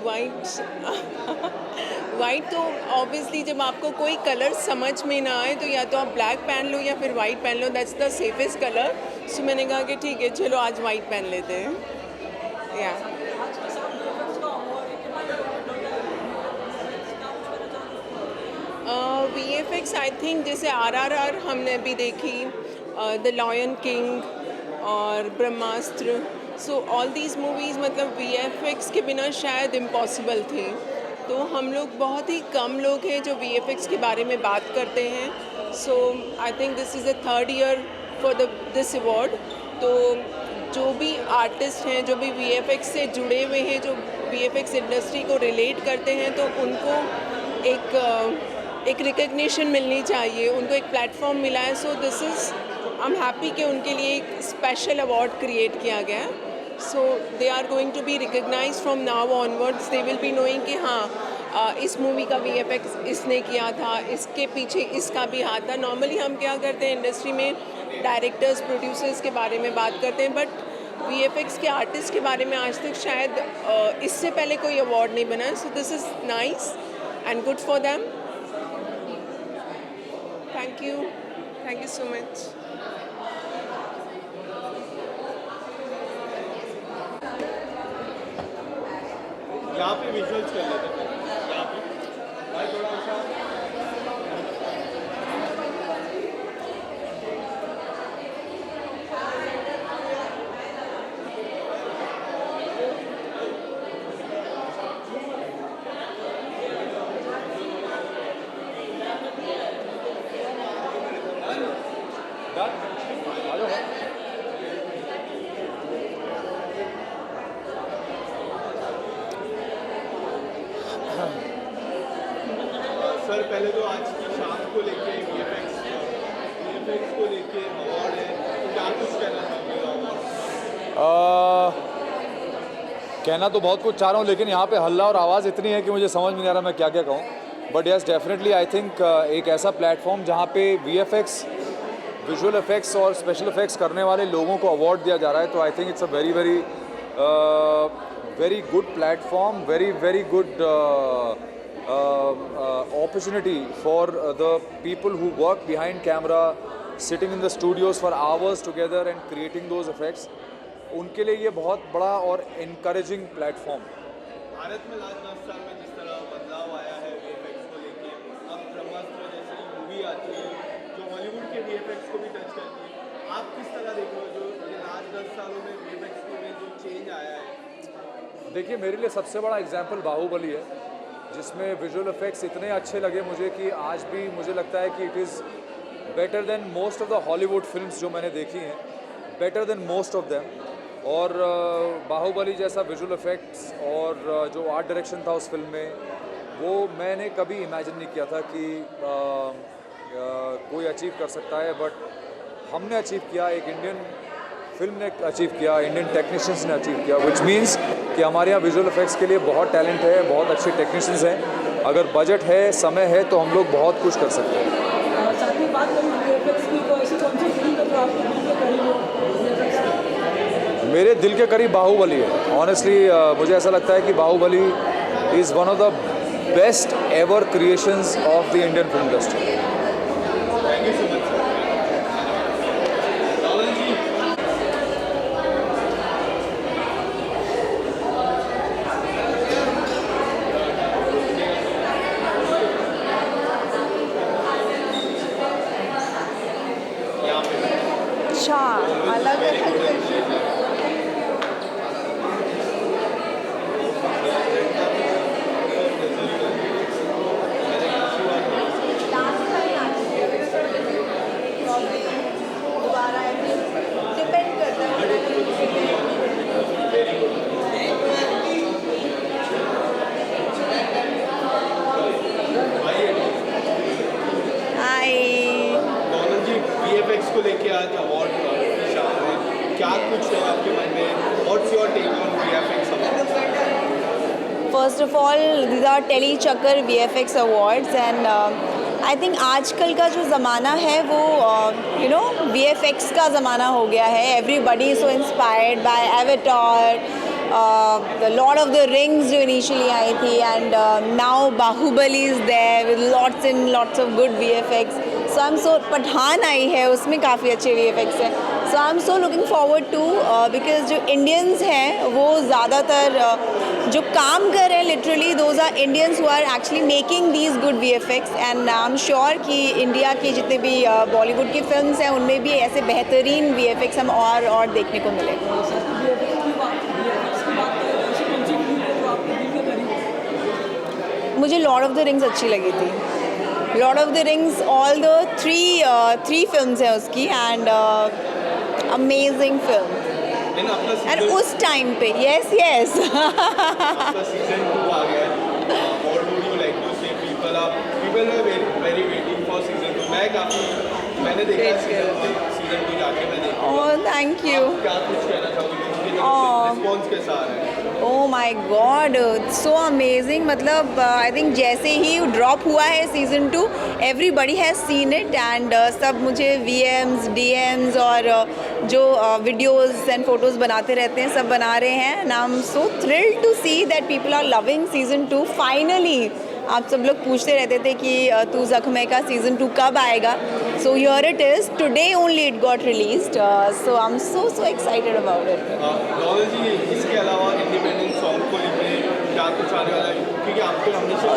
White white तो obviously जब आपको कोई कलर समझ में ना आए तो या तो आप ब्लैक पहन लो या फिर वाइट पहन लो, दैट्स द सेफेस्ट कलर। सो मैंने कहा कि ठीक है चलो आज वाइट पहन लेते हैं। या VFX आई थिंक जैसे RRR हमने अभी देखी, द लॉयन किंग और ब्रह्मास्त्र, सो ऑल दीज मूवीज़ मतलब VFX के बिना शायद इम्पॉसिबल थी। तो हम लोग बहुत ही कम लोग हैं जो VFX के बारे में बात करते हैं। So I think this is the third year for this award. तो जो भी आर्टिस्ट हैं, जो भी VFX से जुड़े हुए हैं, जो VFX इंडस्ट्री को रिलेट करते हैं, तो उनको एक रिकग्निशन मिलनी चाहिए, उनको एक प्लेटफॉर्म मिला है। So this is I am happy कि उनके लिए एक स्पेशल अवार्ड क्रिएट किया गया है। So they are going to be recognized from now onwards. They will be knowing कि हाँ इस मूवी का VFX इसने किया था, इसके पीछे इसका भी हाथ था। नॉर्मली हम क्या करते हैं इंडस्ट्री में, डायरेक्टर्स प्रोड्यूसर्स के बारे में बात करते हैं, बट VFX के आर्टिस्ट के बारे में आज तक शायद इससे पहले कोई अवार्ड नहीं बना। So this is nice and good for them. Thank you so much. यहाँ पे विजुअल्स कर लेते हैं, यहाँ पे भाई थोड़ा सा सर पहले तो आज की शाम को लेके VFX को लेके अवार्ड है, तो क्या कुछ कहना चाहोगे? कहना तो बहुत कुछ चाह रहा हूँ, लेकिन यहाँ पे हल्ला और आवाज़ इतनी है कि मुझे समझ में नहीं आ रहा मैं क्या क्या कहूँ। But yes definitely I think एक ऐसा प्लेटफॉर्म जहाँ पे VFX, विजुअल इफेक्ट्स और स्पेशल इफेक्ट्स करने वाले लोगों को अवार्ड दिया जा रहा है, तो I think it's a very good platform, very good opportunity for the people who work behind camera, sitting in the studios for hours together and creating those effects. उनके लिए ये बहुत बड़ा और encouraging platform। भारत में लास्ट 10 साल में जिस तरह बदलाव आया है VFX को लेके, अब ब्रह्मास्त्र जैसी मूवी आती है जो हॉलीवुड के VFX को भी टच करती है, आप किस तरह देख रहे हो जो ये लास्ट 10 सालों में VFX में जो चेंज आया है? देखिए मेरे लिए सबसे बड़ा एग्जाम्पल बाहुबली है, जिसमें विजुअल इफेक्ट्स इतने अच्छे लगे मुझे कि आज भी मुझे लगता है कि it is better than most of the Hollywood films जो मैंने देखी हैं, better than most of them. और बाहुबली जैसा विजुअल इफेक्ट्स और जो आर्ट डायरेक्शन था उस फिल्म में, वो मैंने कभी इमेजिन नहीं किया था कि कोई अचीव कर सकता है, बट हमने अचीव किया, एक इंडियन फिल्म ने अचीव किया, इंडियन टेक्नीशियंस ने अचीव किया, विच मीन्स कि हमारे यहाँ विजुअल इफेक्ट्स के लिए बहुत टैलेंट है, बहुत अच्छे टेक्नीशियंस हैं। अगर बजट है, समय है, तो हम लोग बहुत कुछ कर सकते हैं। मेरे दिल के करीब बाहुबली है। ऑनेस्टली मुझे ऐसा लगता है कि Baahubali is one of the best ever creations of the Indian film industry. Thank you so much. अच्छा अलग दोबारा डिपेंड करता VFX को लेके आज अवार्ड शाम में क्या कुछ है आपके मन में? What's your take on VFX award? First of all these are Tellychakkar VFX awards and I think आजकल का जो ज़माना है वो VFX का ज़माना हो गया है। Everybody is so inspired by Avatar, the Lord of the Rings जो इनिशियली आई थी, and now Baahubali is there with lots and lots of good VFX. So I am so, Pathaan आई है उसमें काफ़ी अच्छे VFX हैं. So I am so looking forward to, because जो इंडियंस हैं वो ज़्यादातर जो काम कर रहे हैं literally those are Indians who are actually making these good VFX. And I am sure कि इंडिया की जितने भी बॉलीवुड की फिल्म्स हैं उनमें भी ऐसे बेहतरीन VFX हम और देखने को मिले. मुझे लॉर्ड ऑफ द रिंग्स अच्छी लगी थी. Lord of the rings all the three films हैं उसकी, एंड अमेजिंग फिल्म. एंड उस टाइम पे यस आपका सीजन 2 आ गया है. What would you like to say? People are very waiting for season 2. मैंने देखा सीजन 2 जाके मैं देखा. Oh thank you. क्या कुछ कहना चाहोगे? रिस्पॉन्स कैसा आ रहा है? Oh my God, so amazing. मतलब आई थिंक जैसे ही ड्रॉप हुआ है season 2 everybody has seen it, and सब मुझे VMs DMs और जो वीडियोज़ एंड फोटोज़ बनाते रहते हैं सब बना रहे हैं. And I am so thrilled to see that people are loving season 2 finally. आप सब लोग पूछते रहते थे कि तू ज़ख्म का सीज़न 2 कब आएगा. So here it is, today only it got released. So I am so excited about it. Knowledge जी, इसके अलावा इंडिपेंडेंट सॉन्ग को लेके क्या कुछ आने वाला है? क्योंकि आपके हमेशा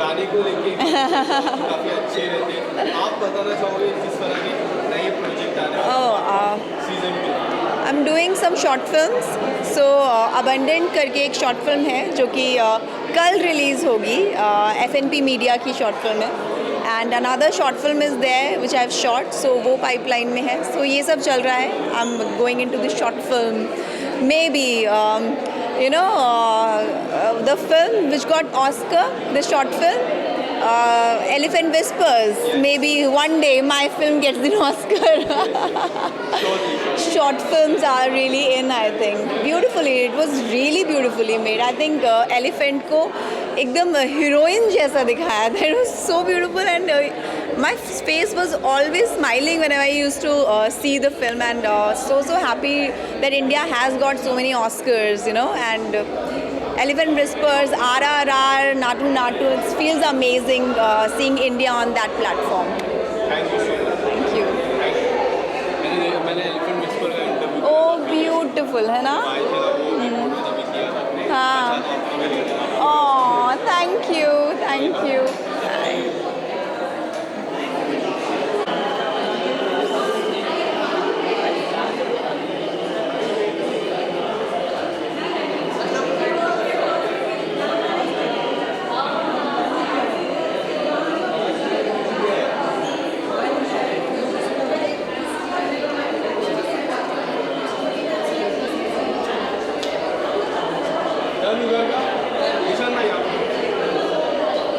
गाने को लेके काफ़ी अच्छे रहते हैं. आप बताना चाहोगे किस तरह के नए प्रोजेक्ट आने वाले season 2? I am doing some short films. So abundant करके एक शॉर्ट फिल्म है जो कि कल रिलीज़ होगी. FNP मीडिया की शॉर्ट फिल्म है. And another short film is there which I have shot. So वो पाइपलाइन में है. सो ये सब चल रहा है. I am going into this short film. May be you know the film which got Oscar, the short film, Elephant Whispers. Maybe one day my film gets the Oscar. Short films are really in, I think. Beautifully, it was really beautifully made. I think Elephant को एकदम heroine जैसा दिखाया था. It was so beautiful, and my face was always smiling whenever I used to see the film, and so happy that India has got so many Oscars, you know. And Elephant Whispers, RRR, Natu Natu, it feels amazing seeing India on that platform. Thank you so much. Thank you. मैंने elephant whisper का interview Oh, beautiful, है ना? आए थे ना, वो photo जब भी किया था. हाँ. Oh, thank you, thank you. Done उधर का निशान भाई आप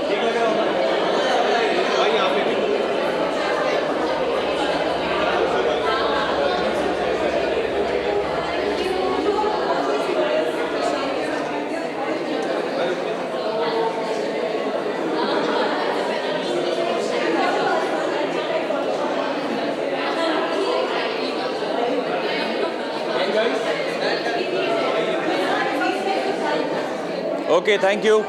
ठीक लग रहा होगा भाई यहाँ पे भी. Okay thank you. सर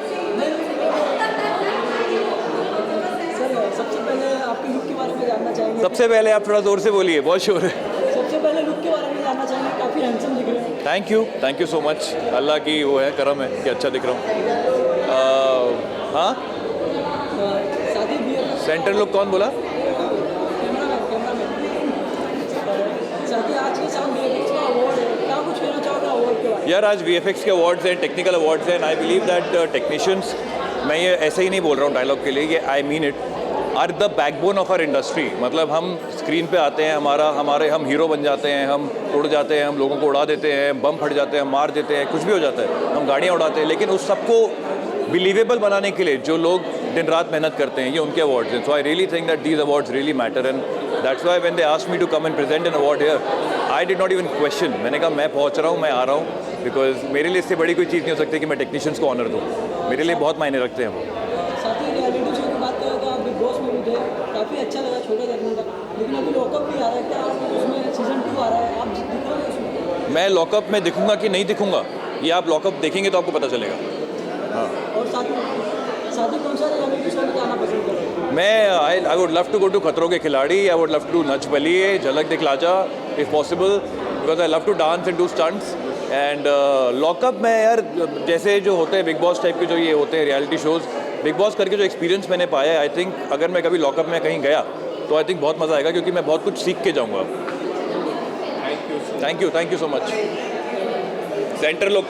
सबसे पहले आपके लुक के बारे में जानना चाहेंगे. सबसे पहले आप थोड़ा ज़ोर से बोलिए, बहुत शोर है. सबसे पहले लुक के बारे में जानना चाहेंगे. काफ़ी हैंडसम दिख रहे हैं. Thank you so much. Allah की वो है, करम है कि अच्छा दिख रहा हूँ. हाँ, साथ ही VFX सेंटर लुक कौन बोला? कैमरामैन साथ ही आज के साथ VFX का अवार्ड है. क्या कुछ कहना चाहोगे अवार्ड के बारे में? यार आज VFX के अवार्ड्स हैं, टेक्निकल अवार्ड्स हैं. आई बिलीव दैट टेक्नीशियंस, मैं ये ऐसे ही नहीं बोल रहा हूँ डायलॉग के लिए, ये I mean it, are the backbone of our industry. मतलब हम स्क्रीन पे आते हैं, हम हीरो बन जाते हैं, हम उड़ जाते हैं, हम लोगों को उड़ा देते हैं, बम फट जाते हैं, हम मार देते हैं, कुछ भी हो जाता है, हम गाड़ियाँ उड़ाते हैं. लेकिन उस सबको बिलीवेबल बनाने के लिए जो लोग दिन रात मेहनत करते हैं, ये उनके अवार्ड्स हैं. So I really think that these awards really matter, and that's why when they asked me to come and present an award here, I did not even question. मैंने कहा मैं पहुंच रहा हूँ, मैं आ रहा हूँ, बिकॉज मेरे लिए इससे बड़ी कोई चीज़ नहीं हो सकती कि मैं टेक्नीशियंस को ऑनर दूँ. मेरे लिए बहुत मायने रखते हैं वो. साथ ही रियलिटी शो की बात करें तो आप बिग बॉस में भी थे. काफ़ी अच्छा लगा छोटे करने का. लेकिन अभी लॉकअप भी आ रहा है. क्या उसमें सीजन 2 आ रहा है, आप दिख रहे हैं उसमें? मैं लॉकअप में दिखूंगा कि नहीं दिखूंगा, ये आप लॉकअप देखेंगे तो आपको पता चलेगा। और साथ ही कौन सा रियलिटी शो में जाना पसंद करेंगे? मैं I would love to go to Khatron Ke Khiladi, I would love to Nach Baliye, Jhalak Dikhhla Jaa if possible, because I love to dance and do stunts. And Lock Upp में यार जैसे जो होते हैं बिग बॉस टाइप के जो ये होते हैं रियलिटी शोज़, बिग बॉस करके जो एक्सपीरियंस मैंने पाया है, आई थिंक अगर मैं कभी लॉकअप में कहीं गया तो आई थिंक बहुत मज़ा आएगा, क्योंकि मैं बहुत कुछ सीख के जाऊँगा। Thank you so much. Centre लोग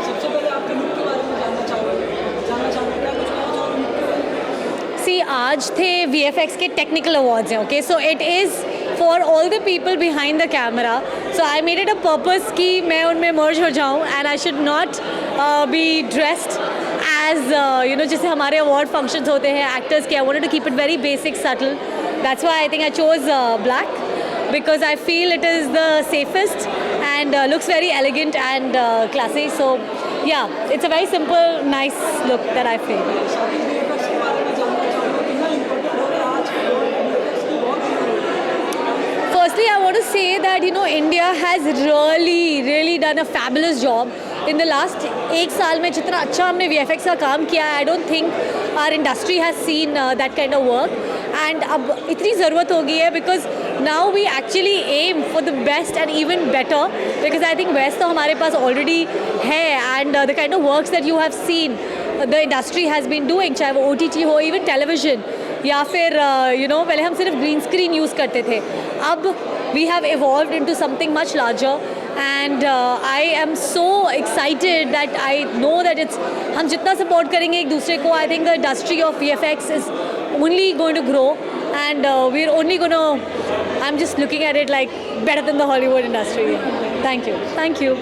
सबसे पहले आपके लुक के बारे में जानना चाहूँगा, क्या कुछ कहना चाहोगे लुक के बारे में? सी आज थे VFX के टेक्निकल अवार्ड्स हैं, okay, so it is for all the people behind the camera, so I made it a purpose कि मैं उनमें मर्ज हो जाऊँ and I should not be dressed as you know जैसे हमारे अवार्ड फंक्शंस होते हैं एक्टर्स के। I wanted to keep it very basic subtle, that's why I think I chose black because I feel it is the safest and looks very elegant and classy. So yeah, it's a very simple, nice look that I feel. साथ ही VFX के बारे में जानना चाहूँगा, कितना important हो रहा है आज के दौर में VFX की बहुत ज़रूरत है। Firstly, I want to say that India has really done a fabulous job. In the last एक साल में जितना अच्छा हमने VFX का काम किया है, I don't think our industry has seen that kind of work. And अब इतनी ज़रूरत हो गई है because now we actually aim for the best and even better, because I think best तो हमारे पास already है, and the kind of works that you have seen the industry has been doing, चाहे वो OTT हो, even television, या फिर पहले हम सिर्फ ग्रीन स्क्रीन यूज़ करते थे, अब we have evolved into something much larger, and I am so excited that I know that it's हम जितना support करेंगे एक दूसरे को, I think the industry of VFX is only going to grow, and we're only going to, I'm just looking at it like better than the Hollywood industry. Thank you.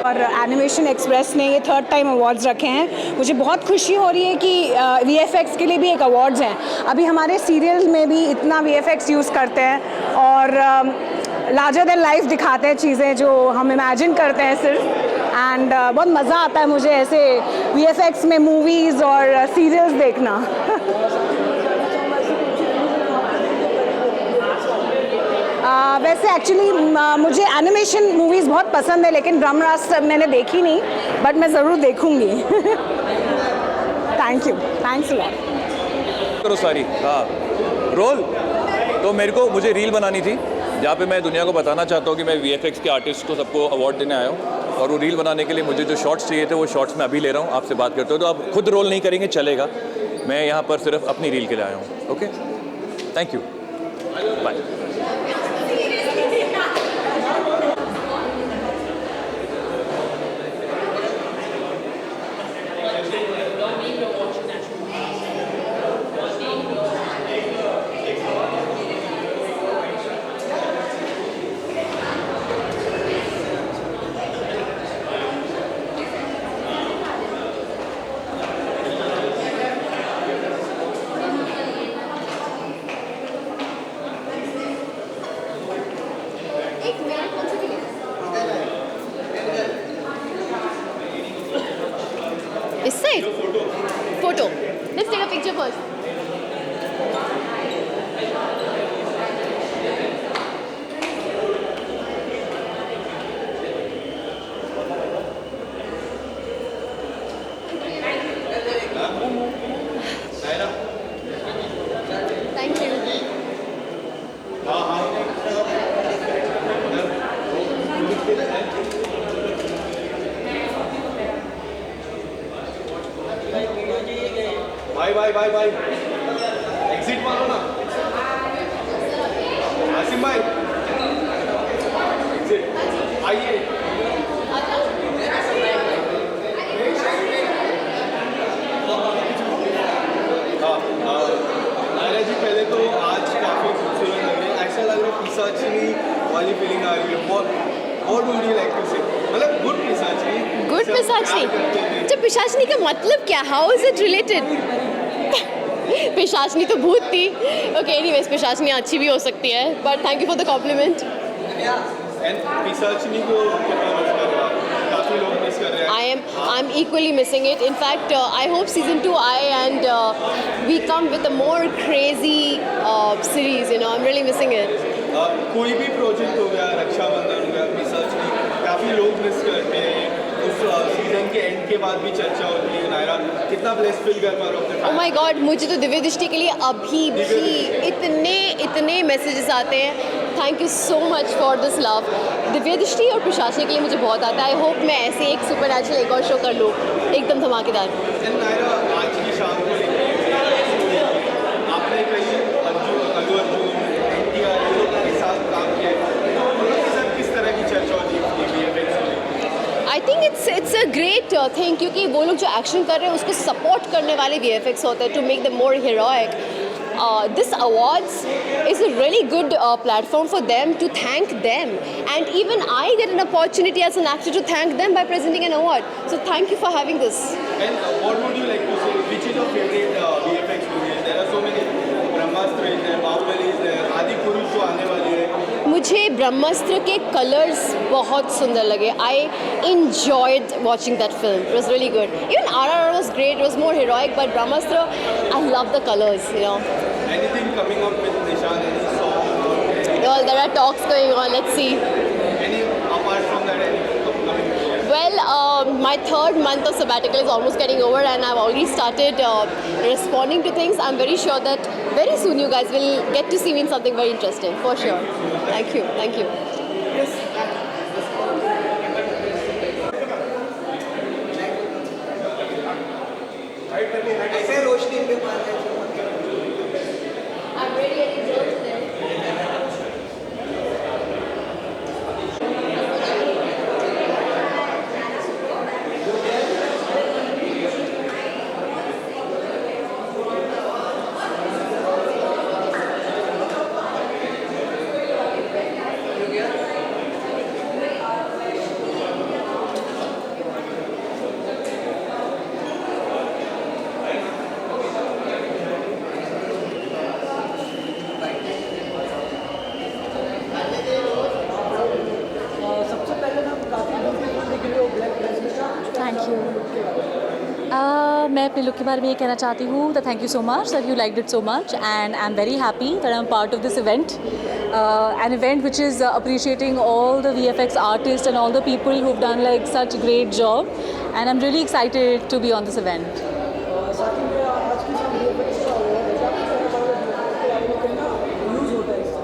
और animation express ने ये 3rd time awards रखे हैं। मुझे बहुत खुशी हो रही है कि VFX के लिए भी एक अवार्ड्स हैं। अभी हमारे सीरियल में भी इतना VFX यूज़ करते हैं और लार्जर देन लाइफ दिखाते हैं चीज़ें जो हम इमेजिन करते हैं सिर्फ, एंड बहुत मज़ा आता है मुझे ऐसे VFX में मूवीज़ और सीरियल्स देखना। वैसे एक्चुअली मुझे एनिमेशन मूवीज़ बहुत पसंद है, लेकिन ब्रह्मास्त्र मैंने देखी नहीं, बट मैं ज़रूर देखूँगी। Thanks a lot. करो सारी, हाँ रोल तो मुझे रील बनानी थी जहाँ पे मैं दुनिया को बताना चाहता हूँ कि मैं VFX के आर्टिस्ट को सबको अवार्ड देने आया हूँ, और वो रील बनाने के लिए मुझे जो शॉट्स चाहिए थे वो शॉट्स मैं अभी ले रहा हूँ, आपसे बात करते हो तो आप खुद रोल नहीं करेंगे चलेगा, मैं यहाँ पर सिर्फ अपनी रील के लिए आया हूँ। Okay, thank you, bye. This side? Photo. Let's take a picture first. Thank you. Bye bye bye bye. Exit मारो ना आसिम भाई एग्जिट आइए नायरा जी पहले तो आज काफ़ी खूबसूरत लग रही है ऐसा लग रहा है पिशाचिनी वाली फीलिंग आ रही है what would you like to say मतलब गुड पिशाचिनी गुड पिशाचनी जब पिशाचनी का मतलब क्या हाउ इज इट रिलेटेड पिशाचनी तो भूत थी ओके एनीवेज पिशाचनी अच्छी भी हो सकती है but thank you for the compliment and Pishachini को कितना मिस कर रहा है काफ़ी लोग मिस कर रहे हैं I'm equally missing it. In fact, I hope season 2 we come with a more crazy series. You know, I'm really missing it. कोई भी प्रोजेक्ट हो गया रक्षाबंधन हो गया पिशाचिनी काफ़ी लोग मिस करते हैं उस सीजन के एंड के बाद भी चर्चा होती है नायरा कितना ब्लेस फील कर पा रहे हो अपने Oh my God, मुझे तो दिव्य दृष्टि के लिए अभी भी इतने मैसेजेस आते हैं. Thank you so much for this love. Divya दृष्टि और पिशाचिनी के लिए मुझे बहुत आता है. आई होप मैं ऐसे एक सुपर नेचुरल एक और शो कर लूँ एकदम धमाकेदार. एंड नायरा आज की शाम को आपने कहीं अल्लू अर्जुन NTR के साथ काम किया है तो उनके साथ किस तरह की चर्चा होती है आई think it's a great thing क्योंकि वो लोग जो एक्शन कर रहे हैं उसको सपोर्ट करने वाले VFX होते हैं to make the more heroic. This awards is a really good platform for them to thank them, and even I get an opportunity as an actor to thank them by presenting an award. So thank you for having this. And what would you like to say? Which is your favorite VFX movie? There are so many. Brahmastra is there, Baahubali is there, आदि पुरुष जो आने वाली है. मुझे ब्रह्मास्त्र के colours बहुत सुंदर लगे. आई enjoyed watching that film. It was really good. Even RRR was great. It was more heroic, but Brahmastra, I love the colors. You know. Anything coming up with Nishan? Any song? Well, there are talks going on. Let's see. Any apart from that? Any upcoming? Well, my third month of sabbatical is almost getting over, and I've already started responding to things. I'm very sure that very soon you guys will get to see me in something very interesting, for sure. Thank you. Thank you. ऐसे रोशनी के पास I'm ready to go today. सबसे पहले ना काफ़ी beautiful दिख रही हो black dress में. Thank you. मैं अपने लुक के बारे में ये कहना चाहती हूँ that thank you so much that you liked it so much and I am very happy that I am part of this event. An event which is appreciating all the VFX artists and all the people who've done like such great job, and I'm really excited to be on this event. साथ ही में आज की शाम VFX का use होता है इससे.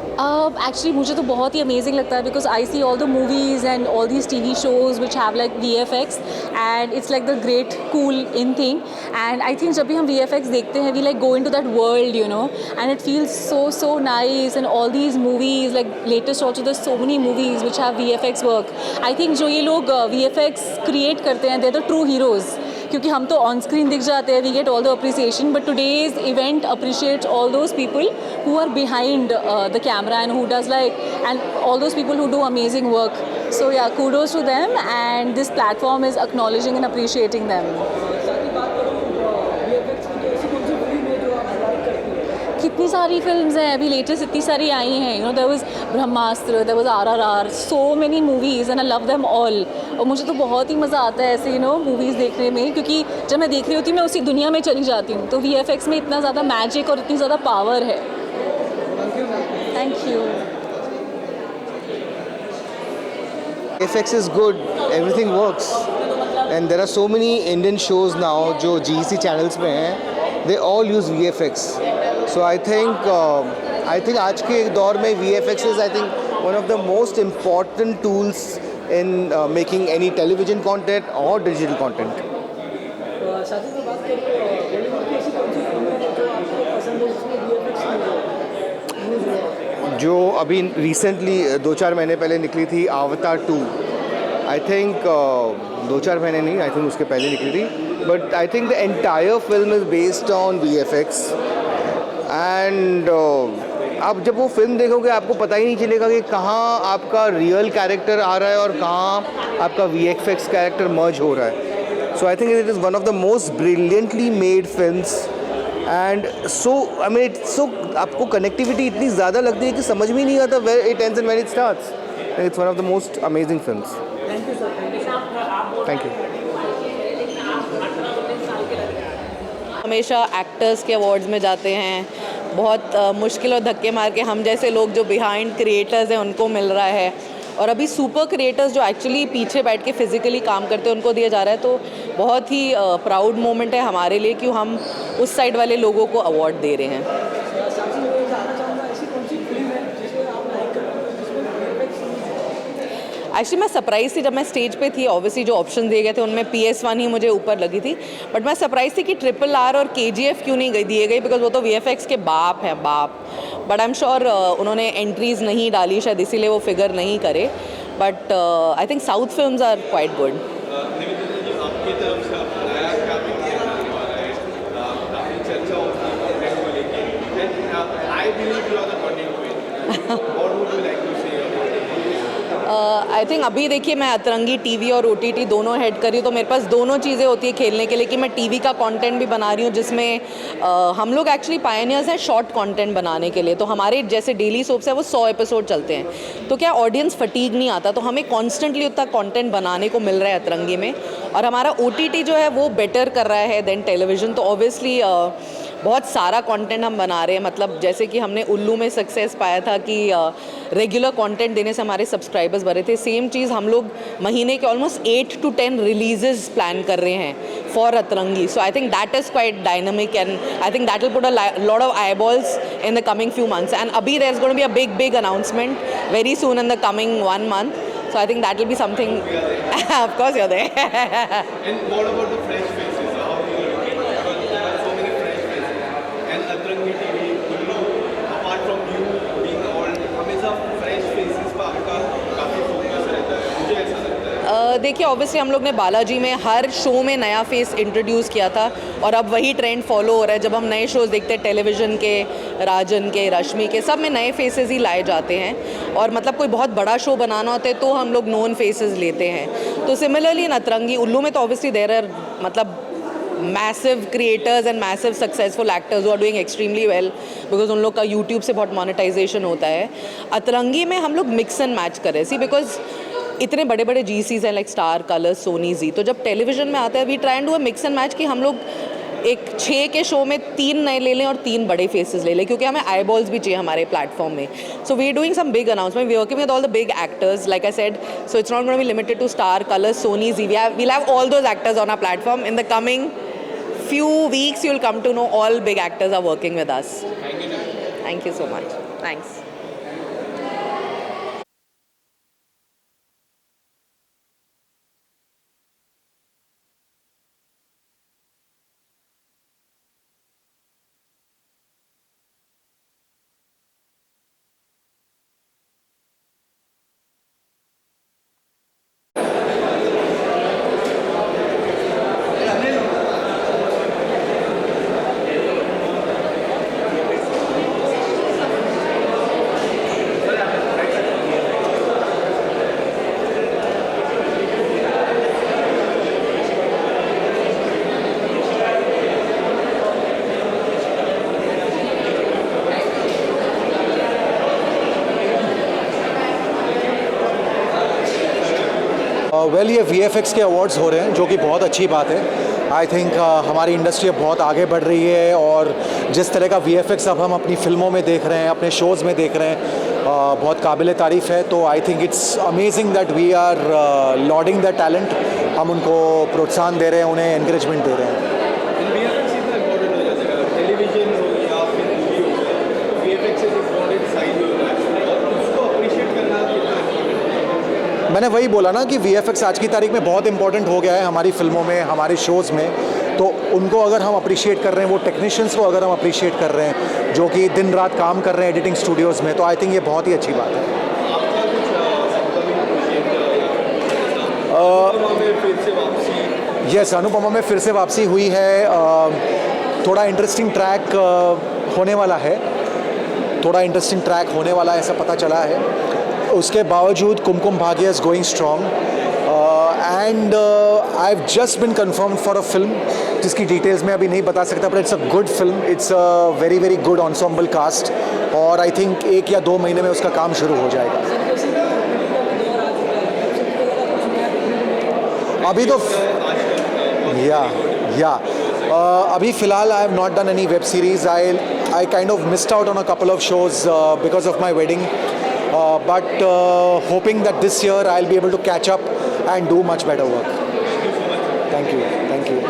Actually मुझे तो बहुत ही अमेजिंग लगता है because I see all the movies and all these TV shows which have like VFX and it's like the great cool in thing, and I think जब भी हम VFX देखते हैं we like go into that world, you know, and it feels so nice. And all these movies like latest also there's so many movies which have VFX work. I think जो ये लोग VFX create करते हैं they're the true heroes क्योंकि हम तो on screen दिख जाते हैं we get all the appreciation but today's event appreciates all those people who are behind the camera and who does like and all those people who do amazing work. So yeah kudos to them and this platform is acknowledging and appreciating them. साथ ही बात करूँ VFX की तो ऐसी कौन सी film है जो आप लाइक करती हैं? कितनी सारी फिल्म्स हैं अभी लेटेस्ट इतनी सारी आई हैं. You know there was Brahmastra, there was RRR, so many movies and I love them all. और मुझे तो बहुत ही मज़ा आता है ऐसे मूवीज़ देखने में क्योंकि जब मैं देख रही होती हूँ मैं उसी दुनिया में चली जाती हूँ. तो VFX में इतना ज़्यादा मैजिक और इतनी ज़्यादा पावर है. Thank you. VFX is good, everything works, and there are so many Indian shows now जो GEC channels में हैं, they all use VFX. So I think आज के दौर में VFX is I think one of the most important tools in making any television content or digital content. साथ ही में बात करूँ बॉलीवुड की ऐसी कौन सी फिल्में हैं जो आपको पसंद है जिसमें VFX अभी रिसेंटली 2-4 महीने पहले निकली थी अवतार 2. आई थिंक 2-4 महीने नहीं, आई थिंक उसके पहले निकली थी. But I think the entire film is based on VFX. And आप जब वो फिल्म देखोगे आपको पता ही नहीं चलेगा कि कहाँ आपका रियल कैरेक्टर आ रहा है और कहाँ आपका VFX कैरेक्टर मर्ज हो रहा है. So I think it is one of the most brilliantly made films. And so I mean it's so, आपको कनेक्टिविटी इतनी ज़्यादा लगती है कि समझ में नहीं आता where it ends and when it starts. It's one of the most amazing films. Thank you. हमेशा एक्टर्स के अवार्ड्स में जाते हैं, बहुत मुश्किल और धक्के मार के हम जैसे लोग जो बिहाइंड क्रिएटर्स हैं उनको मिल रहा है, और अभी सुपर क्रिएटर्स जो एक्चुअली पीछे बैठ के फिजिकली काम करते हैं उनको दिया जा रहा है. तो बहुत ही प्राउड मोमेंट है हमारे लिए कि हम उस साइड वाले लोगों को अवार्ड दे रहे हैं. एक्चुअली मैं सरप्राइज थी जब मैं स्टेज पे थी. ऑब्वियसली जो ऑप्शन दिए गए थे उनमें PS1 ही मुझे ऊपर लगी थी, बट मैं सरप्राइज थी कि RRR और KGF क्यों नहीं दिए गई, बिकॉज वो तो VFX के बाप हैं, बाप. बट आई एम श्योर उन्होंने एंट्रीज नहीं डाली, शायद इसीलिए वो फिगर नहीं करे. But I think south films are quite good. आपकी तरफ से नया क्या काफ़ी चर्चा होती है कंटेंट को लेके. I believe you are the content queen. What would you like to say about it? I think अभी देखिए मैं अतरंगी TV और OTT दोनों हेड करी, तो मेरे पास दोनों चीज़ें होती है खेलने के लिए कि मैं TV का कंटेंट भी बना रही हूँ जिसमें हम लोग एक्चुअली पायनियर्स हैं शॉर्ट कंटेंट बनाने के लिए. तो हमारे जैसे डेली सोप्स है वो 100 एपिसोड चलते हैं, तो क्या ऑडियंस फटीग नहीं आता, तो हमें कॉन्स्टेंटली उतना कंटेंट बनाने को मिल रहा है अतरंगी में. और हमारा OTT जो है वो बेटर कर रहा है देन टेलीविज़न, तो ऑब्वियसली बहुत सारा कंटेंट हम बना रहे हैं. मतलब जैसे कि हमने उल्लू में सक्सेस पाया था कि रेगुलर कंटेंट देने से हमारे सब्सक्राइबर्स बढ़े थे. सेम चीज़ हम लोग महीने के ऑलमोस्ट 8 to 10 रिलीजेस प्लान कर रहे हैं for Atrangi. So I think that is quite dynamic and I think that will put a lot of eyeballs in the coming few months. And abhi there's going to be a big announcement very soon in the coming 1 month. So I think that will be something. Of course you're there. And what about the fresh faces? How you are looking? Because there are so many fresh faces. And Atrangi TV, Ullu, apart from you being old, हमेशा fresh faces पर आपका काफ़ी focus रहता है. मुझे ऐसा लगता है. देखिए ऑब्वियसली हम लोग ने बालाजी में हर शो में नया फेस इंट्रोड्यूस किया था, और अब वही ट्रेंड फॉलो हो रहा है. जब हम नए शोज़ देखते हैं टेलीविज़न के, राजन के, रश्मि के, सब में नए फेसेस ही लाए जाते हैं. और मतलब कोई बहुत बड़ा शो बनाना होता है तो हम लोग नोन फेसेस लेते हैं. तो सिमिलरली इन अतरंगी उल्लू में तो ऑब्वियसली देयर आर मतलब massive creators and massive successful actors who are doing extremely well, because उन लोग का यूट्यूब से बहुत मोनेटाइजेशन होता है. अतरंगी में हम लोग मिक्स एंड मैच कर रहे सी, बिकॉज इतने बड़े बड़े GCs हैं like Star, Colors, Sony, Zee. तो जब टेलीविज़न में आता है we try and do a mix and match कि हम लोग एक 6 के शो में 3 नए ले लें और 3 बड़े फेसेस ले लें, क्योंकि हमें eyeballs भी चाहिए हमारे प्लेटफॉर्म में. So we are doing some big announcement, we are working with all the big actors like I said. So it's not going to be limited to Star, Colors, Sony, Zee. we'll have all those actors on our platform. In the coming few weeks you'll come to know all big actors are working with us. Thank you so much. Thanks. Well ये VFX के awards हो रहे हैं जो कि बहुत अच्छी बात है. आई थिंक हमारी इंडस्ट्री अब बहुत आगे बढ़ रही है, और जिस तरह का VFX अब हम अपनी फिल्मों में देख रहे हैं, अपने शोज़ में देख रहे हैं, बहुत काबिल तारीफ़ है. तो I think it's amazing that we are lauding the talent. हम उनको प्रोत्साहन दे रहे हैं, उन्हें एनकरेजमेंट दे रहे हैं. टेलीविजन हो या फिर मूवी हो, VFX इज इम्पोर्टेंट साइड हो रहा है और उसको अप्रिशिएट करना कितना मैंने वही बोला ना कि VFX आज की तारीख में बहुत इंपॉर्टेंट हो गया है हमारी फिल्मों में, हमारे शोज़ में. तो उनको अगर हम अप्रिशिएट कर रहे हैं, वो टेक्नीशियंस को अगर हम अप्रिशिएट कर रहे हैं जो कि दिन रात काम कर रहे हैं एडिटिंग स्टूडियोज़ में, तो आई थिंक ये बहुत ही अच्छी बात है। आपका कुछ अनुपमा में फिर से वापसी? यस, अनुपमा में फिर से वापसी हुई है। थोड़ा इंटरेस्टिंग ट्रैक होने वाला है, ऐसा पता चला है। उसके बावजूद Kumkum Bhagya is going strong and I have just been confirmed for a film जिसकी डिटेल्स मैं अभी नहीं बता सकता, but it's a good film, it's a very very good ensemble cast और आई थिंक 1 या 2 महीने में उसका काम शुरू हो जाएगा। अभी तो अभी फ़िलहाल I have not done any web series. I kind of missed out on a couple of shows because of my wedding, but hoping that this year I'll be able to catch up and do much better work. Thank you. Thank you.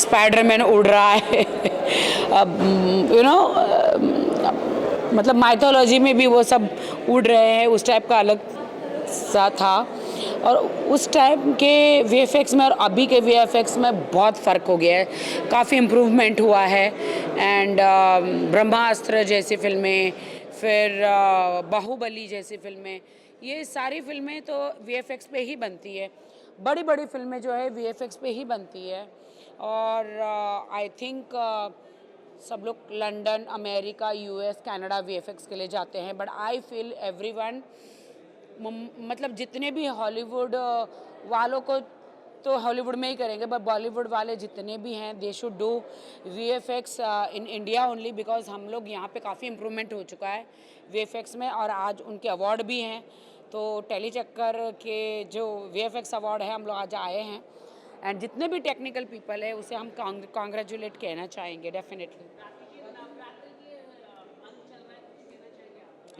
Spiderman उड़ रहा है मतलब mythology में भी वो सब उड़ रहे हैं, उस टाइप का अलग सा था। और उस टाइम के वीएफएक्स में और अभी के वीएफएक्स में बहुत फ़र्क हो गया है, काफ़ी इम्प्रूवमेंट हुआ है। एंड ब्रह्मास्त्र जैसी फिल्में, फिर बाहुबली जैसी फिल्में, ये सारी फिल्में तो वीएफएक्स पे ही बनती है। बड़ी बड़ी फिल्में जो है वीएफएक्स पे ही बनती है। और आई थिंक सब लोग London, America, US, Canada VFX के लिए जाते हैं, बट आई फील एवरीवन, मतलब जितने भी हॉलीवुड वालों को तो हॉलीवुड में ही करेंगे, बट बॉलीवुड वाले जितने भी हैं they should do VFX in India only, because हम लोग यहाँ पे काफ़ी इम्प्रूवमेंट हो चुका है वीएफएक्स में और आज उनके अवार्ड भी हैं। तो टेली चक्कर के जो वीएफएक्स अवार्ड है हम लोग आज आए हैं एंड जितने भी टेक्निकल पीपल है उसे हम कॉन्ग्रेचुलेट कहना चाहेंगे डेफिनेटली।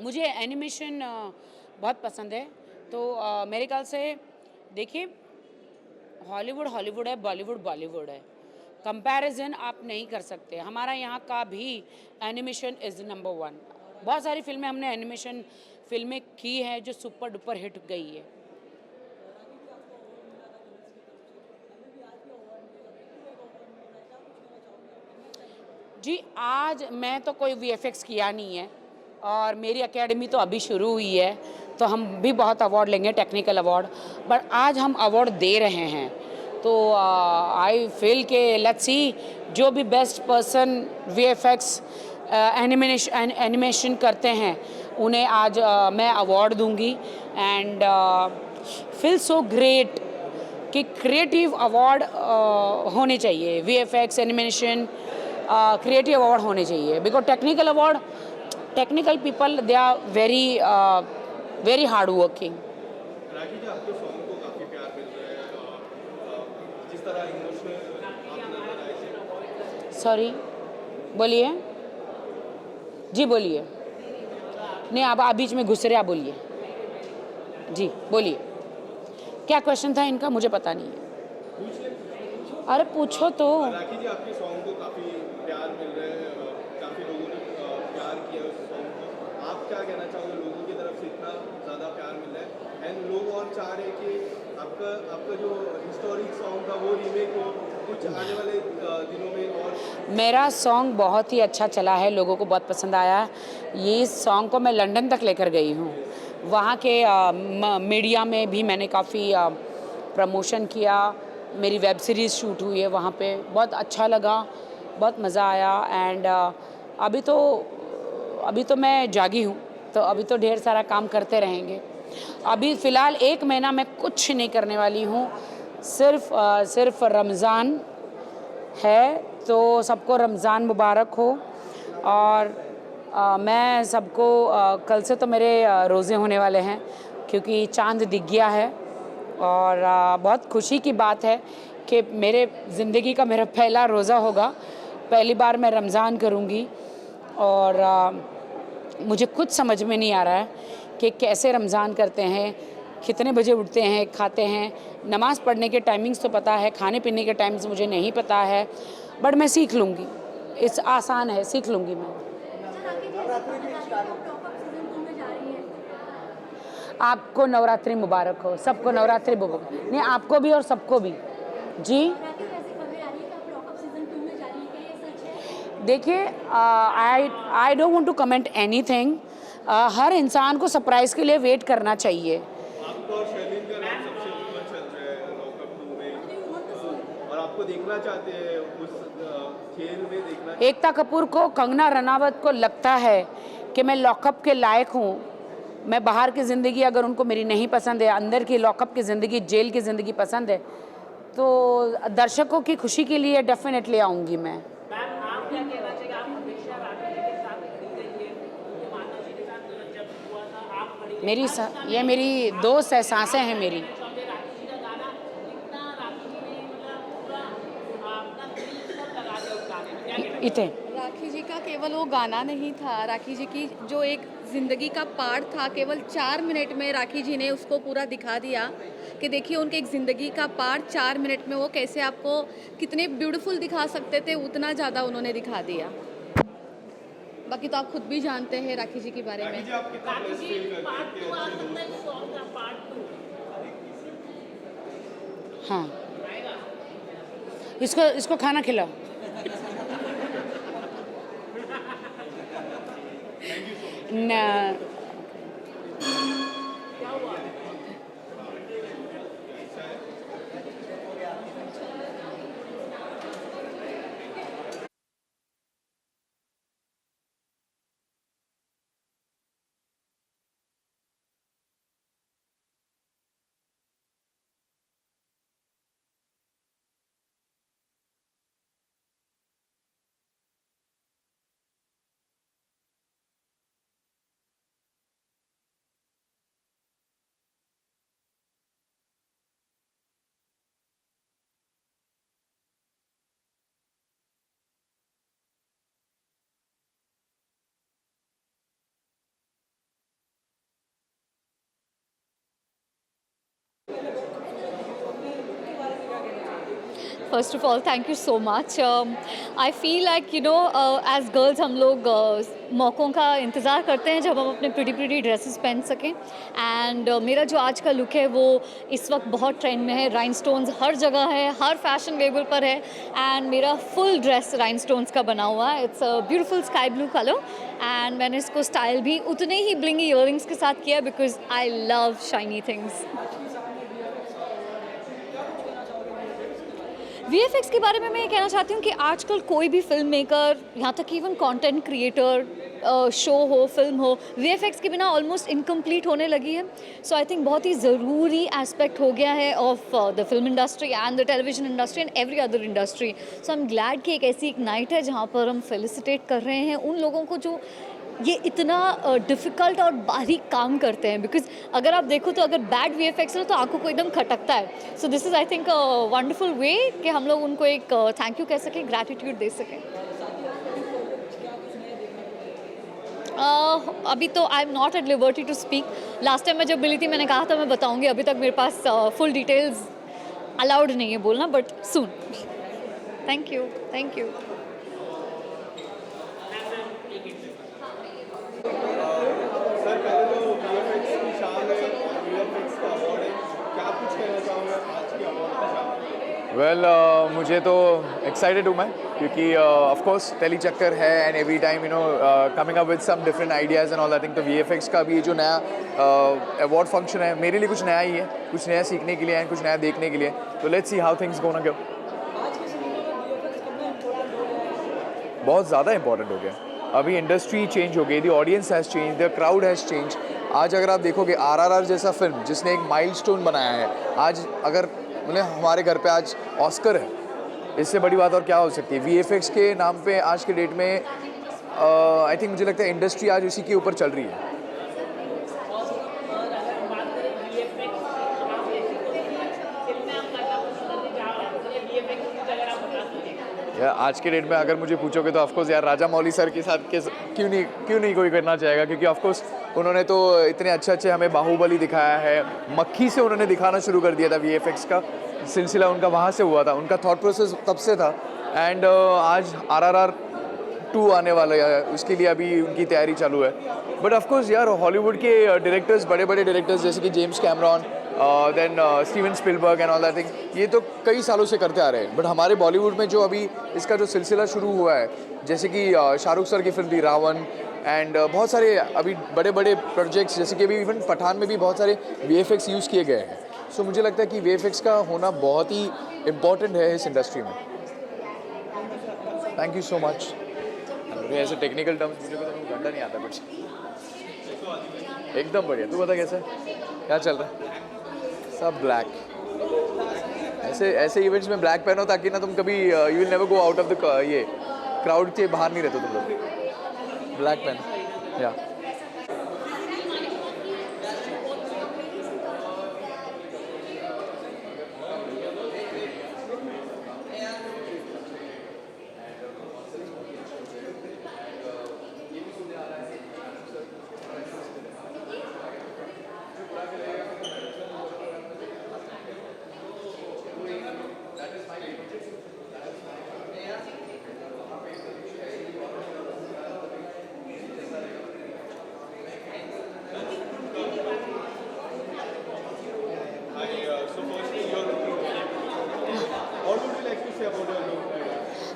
मुझे एनिमेशन बहुत पसंद है, तो मेरे ख्याल से देखिए हॉलीवुड हॉलीवुड है, बॉलीवुड बॉलीवुड है, कंपैरिजन आप नहीं कर सकते। हमारा यहाँ का भी एनिमेशन इज़ नंबर 1। बहुत सारी फिल्में हमने एनिमेशन फिल्में की हैं जो सुपर डुपर हिट गई है। जी आज मैं तो कोई वीएफएक्स किया नहीं है और मेरी एकेडमी तो अभी शुरू हुई है, तो हम भी बहुत अवार्ड लेंगे, टेक्निकल अवार्ड, बट आज हम अवार्ड दे रहे हैं। तो आई फील के लेट्स सी जो भी बेस्ट पर्सन वीएफएक्स एनिमेशन करते हैं उन्हें आज मैं अवार्ड दूंगी एंड फील सो ग्रेट कि क्रिएटिव अवार्ड होने चाहिए, वीएफएक्स एनिमेशन क्रिएटिव अवार्ड होने चाहिए, because technical award technical people they are very hard working. Rakhi ji, आपके सॉन्ग को काफ़ी प्यार मिल रहा है, जिस तरह इमोशनल आप नजर आए। सॉरी बोलिए जी, बोलिए। नहीं आप बीच में घुस रहे, आप बोलिए जी, बोलिए क्या क्वेश्चन था इनका, मुझे पता नहीं है। अरे पूछो तो। राखी जी, आपके सॉन्ग को काफ़ी प्यार मिल रहा है, काफ़ी लोगों ने प्यार किया उस सॉन्ग को। आप क्या कहना चाहोगे, लोगों की तरफ से इतना ज़्यादा प्यार मिल रहा है एंड लोग और चाह रहे हैं कि आपका जो हिस्टोरिक सॉन्ग था वो रीमेक हो कुछ आने वाले दिनों में। और मेरा सॉन्ग बहुत ही अच्छा चला है, लोगों को बहुत पसंद आया है। ये सॉन्ग को मैं लंदन तक लेकर गई हूँ, वहाँ के मीडिया में भी मैंने काफ़ी प्रमोशन किया, मेरी वेब सीरीज़ शूट हुई है वहाँ पे, बहुत अच्छा लगा, बहुत मज़ा आया। एंड अभी तो मैं जागी हूँ, तो अभी तो ढेर सारा काम करते रहेंगे। अभी फ़िलहाल 1 महीना मैं कुछ नहीं करने वाली हूँ, सिर्फ रमज़ान है, तो सबको रमज़ान मुबारक हो। और मैं सबको कल से तो मेरे रोज़े होने वाले हैं क्योंकि चांद दिख गया है और बहुत खुशी की बात है कि मेरे ज़िंदगी का मेरा पहला रोज़ा होगा, पहली बार मैं रमज़ान करूँगी। और मुझे कुछ समझ में नहीं आ रहा है कि कैसे रमज़ान करते हैं, कितने बजे उठते हैं, खाते हैं। नमाज़ पढ़ने के टाइमिंग्स तो पता है, खाने पीने के टाइम्स मुझे नहीं पता है, बट मैं सीख लूँगी, इस आसान है, सीख लूँगी मैं। आपको नवरात्रि मुबारक हो, सबको नवरात्रि मुबारक। नहीं आपको भी और सबको भी जी। देखिए I don't want to comment anything, हर इंसान को सरप्राइज़ के लिए वेट करना चाहिए। आपका और शर्लिन का नाम सबसे ऊपर चल रहा है लॉकअप 2 में, और आपको देखना चाहते हैं उस खेल में देखना। एकता कपूर को, कंगना रनावत को लगता है कि मैं लॉकअप के लायक हूँ। मैं बाहर की ज़िंदगी अगर उनको मेरी नहीं पसंद है, अंदर की लॉकअप की ज़िंदगी, जेल की ज़िंदगी पसंद है, तो दर्शकों की खुशी के लिए डेफिनेटली आऊँगी मैं। ये मेरी दोस्त है, सांसें हैं मेरी। इतने राखी जी का केवल वो गाना नहीं था, राखी जी की जो एक ज़िंदगी का पार्ट था, केवल 4 मिनट में राखी जी ने उसको पूरा दिखा दिया कि देखिए उनके एक ज़िंदगी का पार्ट 4 मिनट में वो कैसे आपको कितने ब्यूटीफुल दिखा सकते थे, उतना ज़्यादा उन्होंने दिखा दिया। बाकी तो आप खुद भी जानते हैं राखी जी के बारे में। हाँ, इसको खाना खिलाओ। ना First of all, thank you so much. I feel like, as girls हम लोग मौक़ों का इंतज़ार करते हैं जब हम अपने pretty ड्रेसेस पहन सकें. एंड मेरा जो आज का लुक है वो इस वक्त बहुत ट्रेंड में है. राइनस्टोन्स हर जगह है, हर फैशन लेबल पर है. एंड मेरा फुल ड्रेस राइनस्टोन्स का बना हुआ है. It's a beautiful sky blue colour. And मैंने इसको स्टाइल भी उतने ही ब्लिंगी ईयरिंग्स के साथ किया because I love shiny things. VFX के बारे में मैं ये कहना चाहती हूँ कि आजकल कोई भी फिल्म मेकर, यहाँ तक कि इवन कंटेंट क्रिएटर, शो हो, फिल्म हो, VFX के बिना ऑलमोस्ट इनकम्प्लीट होने लगी है. सो आई थिंक बहुत ही ज़रूरी एस्पेक्ट हो गया है of the film industry and the television industry and every other industry. So I am glad कि एक नाइट है जहाँ पर हम फेलिसिटेट कर रहे हैं उन लोगों को जो ये इतना डिफ़िकल्ट और बारीक काम करते हैं. बिकॉज अगर आप देखो तो अगर बैड VFX है तो आंखों को एकदम खटकता है. So this is I think a wonderful वे कि हम लोग उनको एक थैंक यू कह सकें, ग्रैटिट्यूड दे सकें. अभी तो I am not at liberty to speak. Last time मैं जब मिली थी मैंने कहा था मैं बताऊंगी. अभी तक मेरे पास फुल डिटेल्स अलाउड नहीं है बोलना, but soon. Thank you. Sir पहले तो VFX की शान है, VFX का अवार्ड है, क्या कुछ कहना चाहूँगा आज के अवार्ड का शान? वेल मुझे तो एक्साइटेड हूँ मैं, क्योंकि ऑफ कोर्स टेली चक्कर है and every time coming up with some different ideas and all. I think तो VFX का भी जो नया अवार्ड फंक्शन है मेरे लिए कुछ नया ही है, कुछ नया सीखने के लिए एंड कुछ नया देखने के लिए. तो let's see how things gonna go. बहुत ज़्यादा इंपॉर्टेंट हो गया. अभी इंडस्ट्री चेंज हो गई, the audience has change, the crowd has change. आज अगर आप देखोगे RRR जैसा फिल्म जिसने एक माइलस्टोन बनाया है, आज अगर मतलब हमारे घर पे आज ऑस्कर है, इससे बड़ी बात और क्या हो सकती है. VFX के नाम पे आज के डेट में आई थिंक मुझे लगता है इंडस्ट्री आज उसी के ऊपर चल रही है. आज के डेट में अगर मुझे पूछोगे तो ऑफकोर्स यार राजा मौली सर के साथ क्यों नहीं कोई करना चाहेगा, क्योंकि ऑफकोर्स उन्होंने तो इतने अच्छे हमें बाहुबली दिखाया है. मक्खी से उन्होंने दिखाना शुरू कर दिया था. VFX का सिलसिला उनका वहाँ से हुआ था, उनका थॉट प्रोसेस तब से था. एंड आज RRR 2 आने वाला है, उसके लिए अभी उनकी तैयारी चालू है. बट ऑफकोर्स यार हॉलीवुड के डायरेक्टर्स, बड़े डायरेक्टर्स जैसे कि James Cameron, then Steven Spielberg and all, I think ये तो कई सालों से करते आ रहे हैं. बट हमारे बॉलीवुड में जो अभी इसका जो सिलसिला शुरू हुआ है, जैसे कि शाहरुख सर की फिल्म थी रावण, एंड बहुत सारे अभी बड़े प्रोजेक्ट्स, जैसे कि अभी इवन पठान में भी बहुत सारे VFX यूज़ किए गए हैं. सो मुझे लगता है कि VFX का होना बहुत ही इम्पॉर्टेंट है इस इंडस्ट्री में. Thank you so much. ऐसे टेक्निकल टर्म्स मुझे तो घंटा नहीं आता कुछ. एकदम बढ़िया. तू बता कैसे क्या चल रहा है? सब ब्लैक. ऐसे इवेंट्स में ब्लैक पहनो ताकि ना तुम कभी you will never go out of the ये क्राउड के बाहर नहीं रहते तुम लोग. ब्लैक पहनो या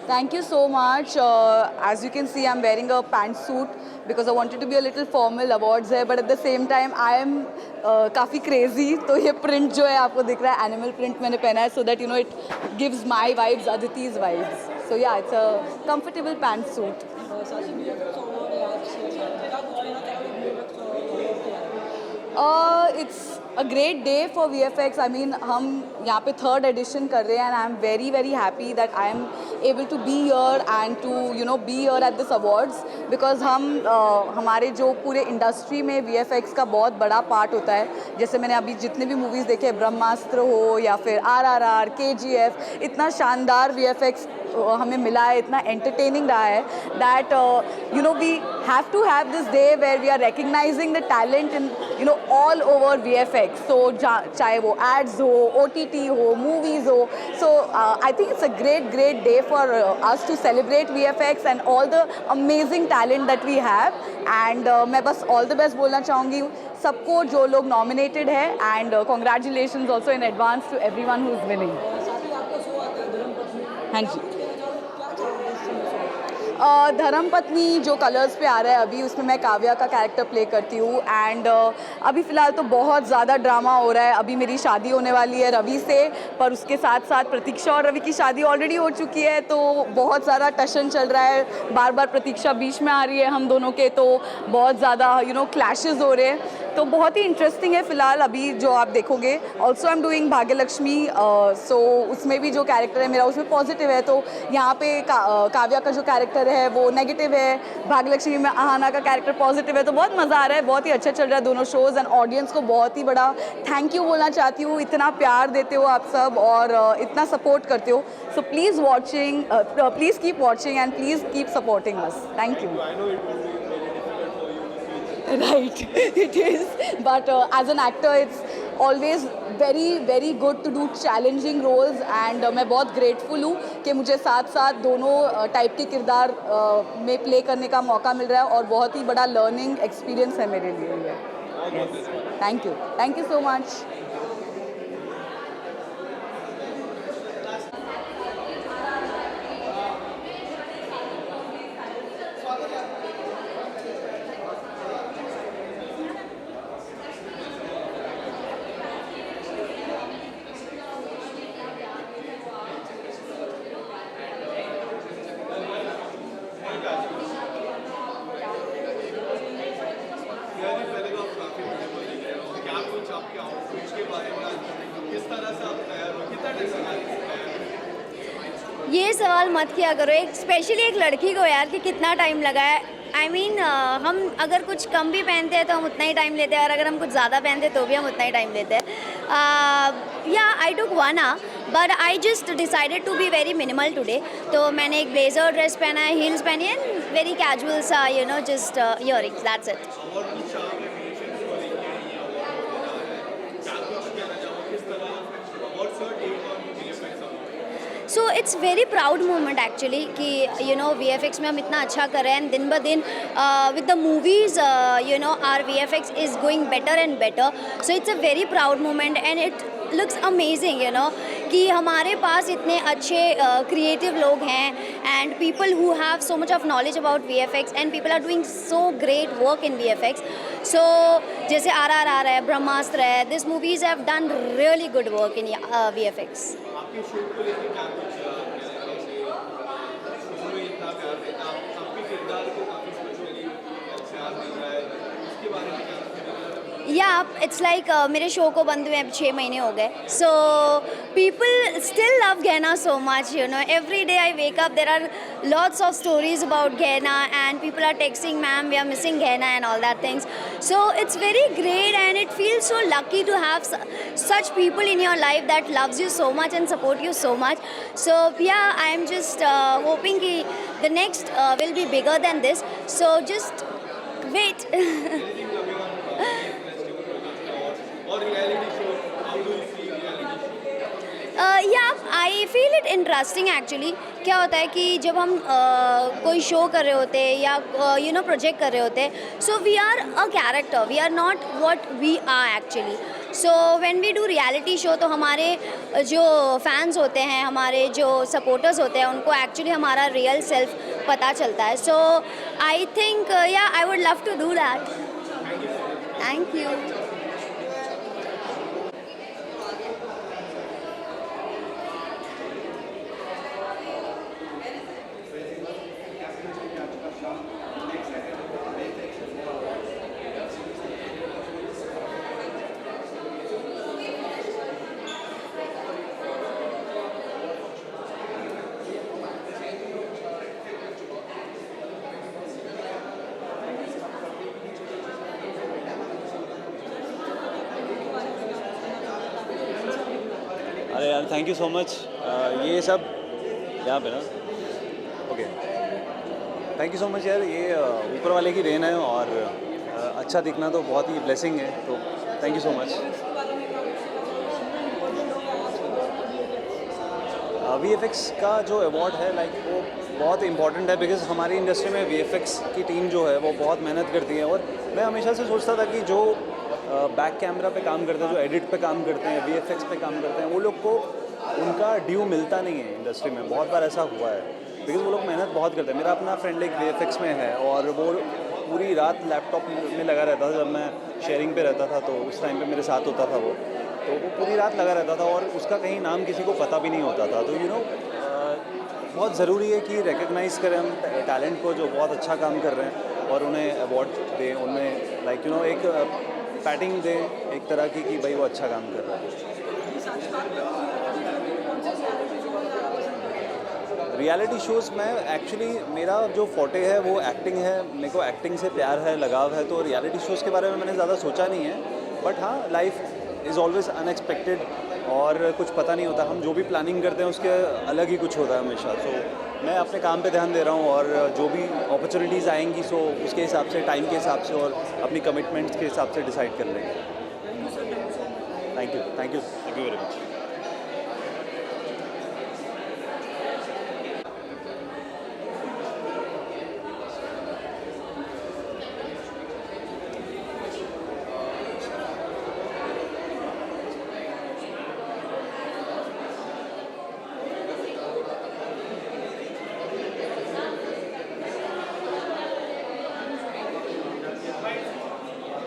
Thank you so much. As you can see, I'm wearing a pantsuit because I wanted to be a little formal. Awards है, but at the same time, I am काफ़ी crazy. तो ये print जो है आपको दिख रहा है, animal print मैंने पहना है, so that you know it gives my vibes, Aditi's vibes. So yeah, it's a comfortable pantsuit. It's a great day for VFX. I mean, हम यहाँ पे 3rd edition कर रहे हैं, and I'm very happy that I am able to be here and to be here at this awards because हमारे जो पूरे industry में VFX का बहुत बड़ा पार्ट होता है. जैसे मैंने अभी जितने भी मूवीज़ देखे, ब्रह्मास्त्र हो या फिर RRR, KGF, इतना शानदार VFX हमें मिला है, इतना एंटरटेनिंग रहा है that you know we have to have this day where we are recognizing the talent in you know all over VFX. So चाहे वो एड्स हो, OTT हो, मूवीज़ हो. So I think it's a great day for us to celebrate VFX and all the amazing talent that we have. And मैं बस all the best बोलना चाहूँगी सबको जो लोग नॉमिनेटेड है, and congratulations also in advance to everyone who is winning. हाँ जी. धर्मपत्नी जो कलर्स पे आ रहा है अभी, उसमें मैं काव्या का कैरेक्टर प्ले करती हूँ. एंड अभी फ़िलहाल तो बहुत ज़्यादा ड्रामा हो रहा है. अभी मेरी शादी होने वाली है रवि से, पर उसके साथ साथ प्रतीक्षा और रवि की शादी ऑलरेडी हो चुकी है, तो बहुत ज़्यादा टशन चल रहा है. बार बार प्रतीक्षा बीच में आ रही है हम दोनों के, तो बहुत ज़्यादा यू नो क्लैशेस हो रहे हैं. तो बहुत ही इंटरेस्टिंग है फ़िलहाल अभी जो आप देखोगे. Also I am doing Bhagyalakshmi. So उसमें भी जो कैरेक्टर है मेरा उसमें पॉजिटिव है, तो यहाँ पे काव्या का जो कैरेक्टर है वो नेगेटिव है, भाग्यलक्ष्मी में आहाना का कैरेक्टर पॉजिटिव है. तो बहुत मज़ा आ रहा है, बहुत ही अच्छा चल रहा है दोनों शोज़. एंड ऑडियंस को बहुत ही बड़ा थैंक यू बोलना चाहती हूँ. इतना प्यार देते हो आप सब और इतना सपोर्ट करते हो. So please watching, please keep watching and please keep supporting us. Thank you. Right, it is. But as an actor, it's always very good to do challenging roles. And मैं बहुत grateful हूँ कि मुझे साथ साथ दोनों टाइप के किरदार में प्ले करने का मौका मिल रहा है, और बहुत ही बड़ा लर्निंग एक्सपीरियंस है मेरे लिए ये. Thank you so much. ये सवाल मत किया करो, एक स्पेशली एक लड़की को यार, कि कितना टाइम लगा है. आई मीन हम अगर कुछ कम भी पहनते हैं तो हम उतना ही टाइम लेते हैं, और अगर हम कुछ ज़्यादा पहनते हैं तो भी हम उतना ही टाइम लेते हैं. Yeah I took 1 hour, but I just decided to be very minimal today. तो मैंने एक ब्लेजर ड्रेस पहना है, हील्स पहनी है, वेरी कैजुअल सा, you know, just earrings, that's it. So it's very proud moment actually कि यू नो VFX में हम इतना अच्छा कर रहे हैं. दिन ब दिन with the movies you know are VFX is going better and better. So it's a very proud moment and it looks amazing, you know, कि हमारे पास इतने अच्छे क्रिएटिव लोग हैं, and people who have so much of knowledge about VFX, and people are doing so great work in VFX. So जैसे RRR आ रहा है, ब्रह्मास्त्र है, this movies have done really good work in VFX. या it's like मेरे show को बंद हुए 6 महीने हो गए. So people still love Gehna so much, you know. Every day I wake up, there are lots of stories about Gehna, and people are texting, ma'am we are missing Gehna and all that things. So it's very great and it feels so lucky to have such people in your life that loves you so much and support you so much. So yeah, I am just hoping that the next will be bigger than this. So just wait. I feel it interesting actually. क्या होता है कि जब हम कोई show कर रहे होते हैं या यू नो प्रोजेक्ट कर रहे होते हैं, so we are a character, we are not what we are actually. So when we do reality show, तो हमारे जो फैंस होते हैं, हमारे जो सपोर्टर्स होते हैं, उनको एक्चुअली हमारा रियल सेल्फ पता चलता है. So I think yeah I would love to do that. Thank you. अरे यार थैंक यू सो मच. ये सब यहाँ पे ना okay thank you so much यार, ये ऊपर वाले की देन है और अच्छा दिखना तो बहुत ही ब्लेसिंग है, तो thank you so much. VFX का जो अवार्ड है लाइक वो बहुत इंपॉर्टेंट है, बिकॉज हमारी इंडस्ट्री में VFX की टीम जो है वो बहुत मेहनत करती है। और मैं हमेशा से सोचता था कि जो बैक कैमरा पे काम करते हैं, जो एडिट पे काम करते हैं, VFX पे काम करते हैं, वो लोग को उनका ड्यू मिलता नहीं है इंडस्ट्री में। बहुत बार ऐसा हुआ है बिकॉज वो लोग मेहनत बहुत करते हैं। मेरा अपना फ्रेंड एक VFX में है और वो पूरी रात लैपटॉप में लगा रहता था। जब मैं शेयरिंग पे रहता था तो उस टाइम पे मेरे साथ होता था वो, तो वो पूरी रात लगा रहता था और उसका कहीं नाम किसी को पता भी नहीं होता था। तो यू नो बहुत ज़रूरी है कि रिकग्नाइज़ करें हम टैलेंट को जो बहुत अच्छा काम कर रहे हैं और उन्हें अवार्ड दें, उन्हें लाइक यू नो एक पैटिंग दें एक तरह की कि भाई वो अच्छा काम कर रहा है। रियलिटी शोज़ में एक्चुअली मेरा जो फोटे है वो एक्टिंग है, मेरे को एक्टिंग से प्यार है, लगाव है, तो रियलिटी शोज़ के बारे में मैंने ज़्यादा सोचा नहीं है। बट हाँ, लाइफ इज़ ऑलवेज़ अनएक्सपेक्टेड और कुछ पता नहीं होता। हम जो भी प्लानिंग करते हैं उसके अलग ही कुछ होता है हमेशा। सो मैं अपने काम पे ध्यान दे रहा हूँ और जो भी अपॉर्चुनिटीज़ आएंगी सो उसके हिसाब से, टाइम के हिसाब से और अपनी कमिटमेंट्स के हिसाब से डिसाइड कर लेंगे। Thank you very much.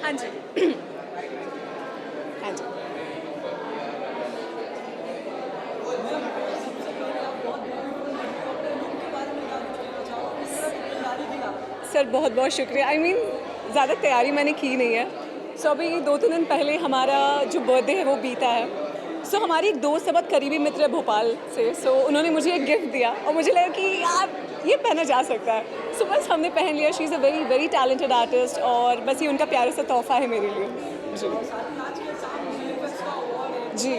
हाँ जी हाँ जी सर बहुत बहुत शुक्रिया। आई मीन ज़्यादा तैयारी मैंने की नहीं है। सो अभी 2-3 दिन पहले हमारा जो बर्थडे है वो बीता है। सो हमारी एक दोस्त बहुत करीबी मित्र है भोपाल से, सो उन्होंने मुझे एक गिफ्ट दिया और मुझे लगा कि यार ये पहना जा सकता है। सो बस हमने पहन लिया। She is a very very talented artist और बस ये उनका प्यारा सा तोहफा है मेरे लिए। जी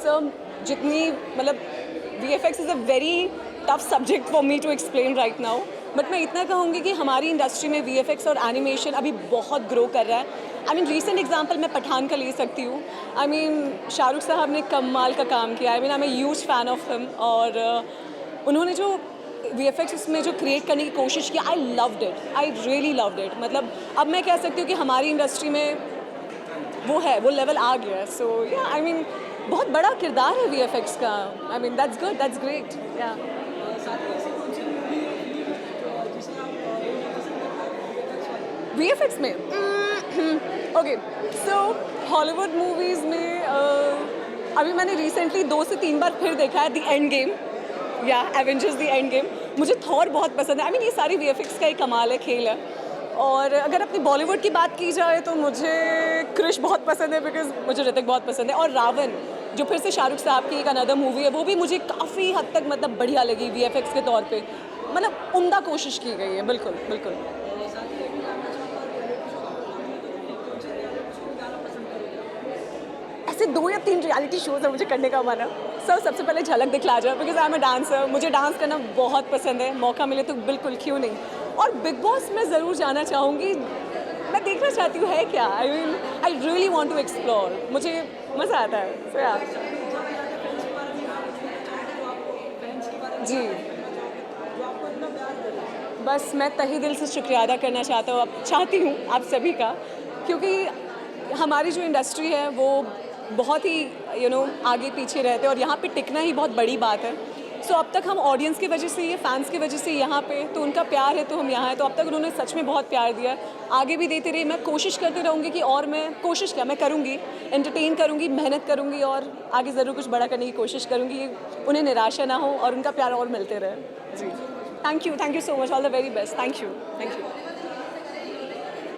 सर जितनी मतलब VFX is a very tough subject for me to explain right now, but मैं इतना कहूँगी कि हमारी इंडस्ट्री में VFX और एनिमेशन अभी बहुत ग्रो कर रहा है। आई मीन रीसेंट एग्जांपल मैं पठान का ले सकती हूँ। आई मीन शाहरुख साहब ने कमाल का काम किया। I mean I am a huge fan of him और उन्होंने जो VFX उसमें जो क्रिएट करने की कोशिश की, I loved it, I really loved it. मतलब अब मैं कह सकती हूँ कि हमारी इंडस्ट्री में वो है, वो लेवल आ गया। सो या आई मीन बहुत बड़ा किरदार है VFX का। I mean that's good, that's great. या VFX में ओके सो हॉलीवुड मूवीज़ में अभी मैंने रिसेंटली 2 से 3 बार फिर देखा है द एंड गेम या एवेंजर्स द एंड गेम। मुझे थॉर बहुत पसंद है। आई मीन ये सारी VFX का एक कमाल है, खेल है। और अगर अपनी बॉलीवुड की बात की जाए तो मुझे क्रिश बहुत पसंद है बिकॉज मुझे ऋतिक बहुत पसंद है। और रावण जो फिर से शाहरुख साहब की एक अनदर मूवी है, वो भी मुझे काफ़ी हद तक मतलब बढ़िया लगी VFX के तौर पे। मतलब उम्दा कोशिश की गई है। बिल्कुल बिल्कुल। ऐसे 2 या 3 रियलिटी शोज़ है मुझे करने का मन है। सर सबसे पहले झलक दिखला जाए because I am a dancer, मुझे डांस करना बहुत पसंद है। मौका मिले तो बिल्कुल क्यों नहीं। और बिग बॉस में ज़रूर जाना चाहूँगी, मैं देखना चाहती हूँ है क्या। I mean I really want to explore, मुझे मज़ा आता है। सो यार जी बस मैं तहे दिल से शुक्रिया अदा करना चाहती हूँ आप सभी का, क्योंकि हमारी जो इंडस्ट्री है वो बहुत ही आगे पीछे रहते हैं और यहाँ पे टिकना ही बहुत बड़ी बात है। सो अब तक हम ऑडियंस की वजह से, ये फैंस की वजह से यहाँ पे, तो उनका प्यार है तो हम यहाँ हैं। तो अब तक उन्होंने सच में बहुत प्यार दिया है, आगे भी देते रहे। मैं कोशिश करती रहूँगी कि और मैं कोशिश क्या मैं करूँगी, एंटरटेन करूँगी, मेहनत करूँगी और आगे ज़रूर कुछ बड़ा करने की कोशिश करूँगी। उन्हें निराशा ना हो और उनका प्यार और मिलते रहे। जी thank you so much, all the very best. Thank you.